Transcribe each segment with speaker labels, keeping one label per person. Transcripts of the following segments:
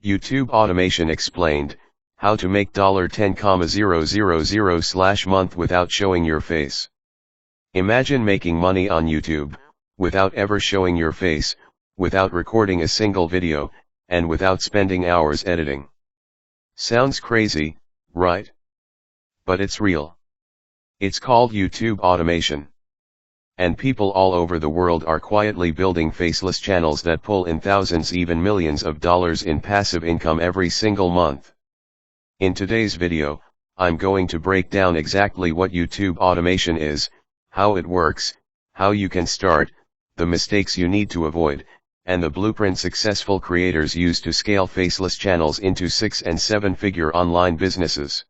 Speaker 1: YouTube Automation Explained, how to make $10,000/month without showing your face. Imagine making money on YouTube, without ever showing your face, without recording a single video, and without spending hours editing. Sounds crazy, right? But it's real. It's called YouTube Automation. And people all over the world are quietly building faceless channels that pull in thousands, even millions of dollars in passive income every single month. In today's video, I'm going to break down exactly what YouTube Automation is, how it works, how you can start, the mistakes you need to avoid, and the blueprint successful creators use to scale faceless channels into 6- and 7-figure online businesses.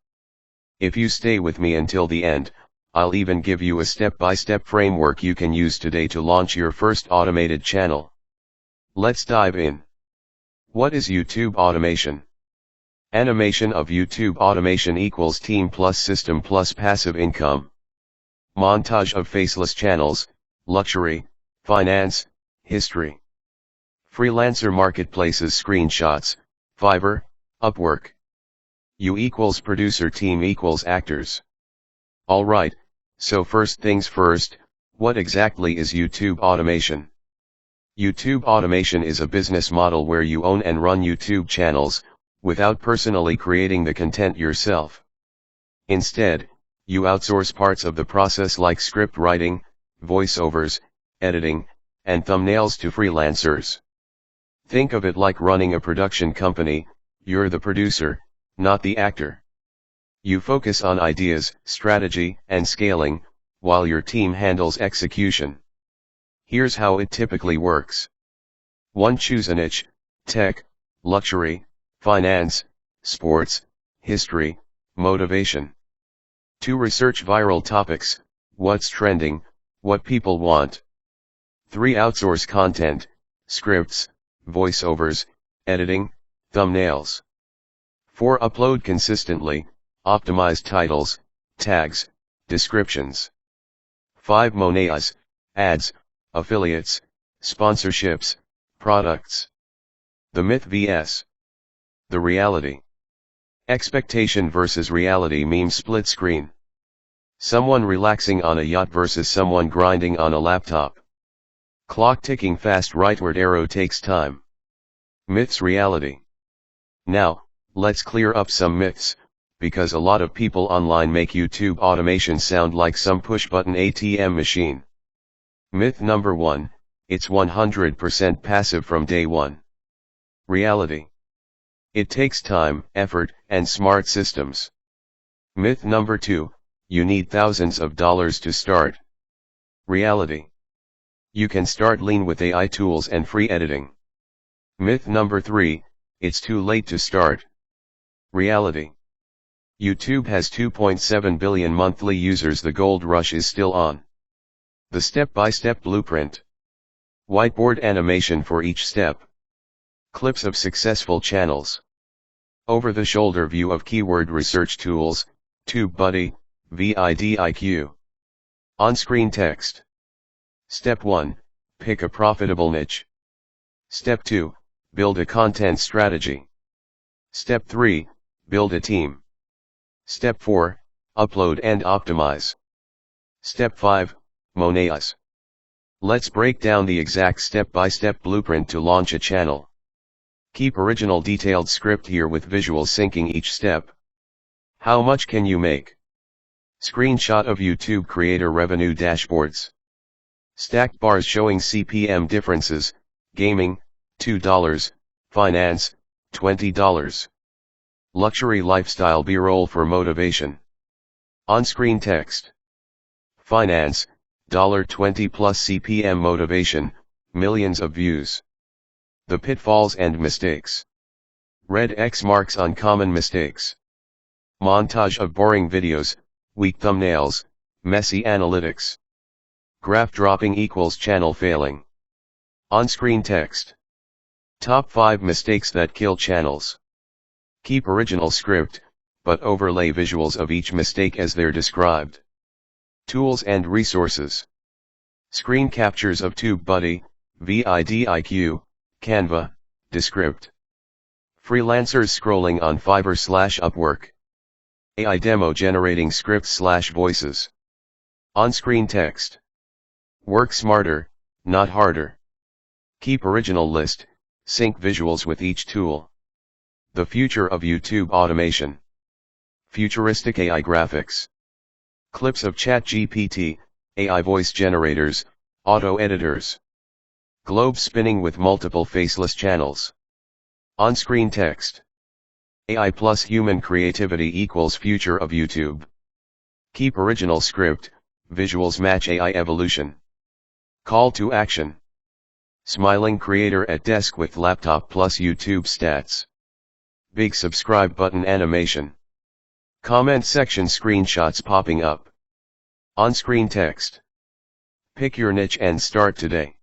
Speaker 1: If you stay with me until the end, I'll even give you a step-by-step framework you can use today to launch your first automated channel. Let's dive in. What is YouTube Automation? Animation of YouTube Automation equals team plus system plus passive income. Montage of faceless channels, luxury, finance, history. Freelancer marketplaces screenshots, Fiverr, Upwork. You equals producer, team equals actors. Alright, so first things first, what exactly is YouTube Automation? YouTube Automation is a business model where you own and run YouTube channels, without personally creating the content yourself. Instead, you outsource parts of the process like script writing, voiceovers, editing, and thumbnails to freelancers. Think of it like running a production company. You're the producer, not the actor. You focus on ideas, strategy, and scaling, while your team handles execution. Here's how it typically works. 1. Choose a niche: tech, luxury, finance, sports, history, motivation. 2. Research viral topics: what's trending, what people want. 3. Outsource content: scripts, voiceovers, editing, thumbnails. 4. Upload consistently: optimize titles, tags, descriptions. 5. Monetize: ads, affiliates, sponsorships, products. The myth vs. the reality. Expectation versus reality. Meme split screen. Someone relaxing on a yacht versus someone grinding on a laptop. Clock ticking fast, rightward arrow takes time. Myths, reality. Now, let's clear up some myths, because a lot of people online make YouTube Automation sound like some push-button ATM machine. Myth number 1, it's 100% passive from day one. Reality. It takes time, effort, and smart systems. Myth number 2, you need thousands of dollars to start. Reality. You can start lean with AI tools and free editing. Myth number 3, it's too late to start. Reality. YouTube has 2.7 billion monthly users. The gold rush is still on. The step-by-step blueprint. Whiteboard animation for each step. Clips of successful channels. Over-the-shoulder view of keyword research tools, TubeBuddy, vidIQ. On-screen text. Step 1, pick a profitable niche. Step 2, build a content strategy. Step 3, build a team. Step 4, upload and optimize. Step 5, monetize. Let's break down the exact step-by-step blueprint to launch a channel. Keep original detailed script here with visuals syncing each step. How much can you make? Screenshot of YouTube creator revenue dashboards. Stacked bars showing CPM differences: gaming, $2, finance, $20. Luxury lifestyle B-roll for motivation. On-screen text. Finance, $20 plus CPM, motivation, millions of views. The pitfalls and mistakes. Red X marks uncommon mistakes. Montage of boring videos, weak thumbnails, messy analytics. Graph dropping equals channel failing. On-screen text. Top 5 mistakes that kill channels. Keep original script, but overlay visuals of each mistake as they're described. Tools and resources. Screen captures of TubeBuddy, vidIQ, Canva, Descript. Freelancers scrolling on Fiverr/Upwork. AI demo generating scripts/voices. On-screen text. Work smarter, not harder. Keep original list, sync visuals with each tool. The future of YouTube automation. Futuristic AI graphics. Clips of ChatGPT, AI voice generators, auto editors. Globe spinning with multiple faceless channels. On-screen text. AI plus human creativity equals future of YouTube. Keep original script, visuals match AI evolution. Call to action. Smiling creator at desk with laptop plus YouTube stats. Big subscribe button animation. Comment section screenshots popping up. On-screen text. Pick your niche and start today.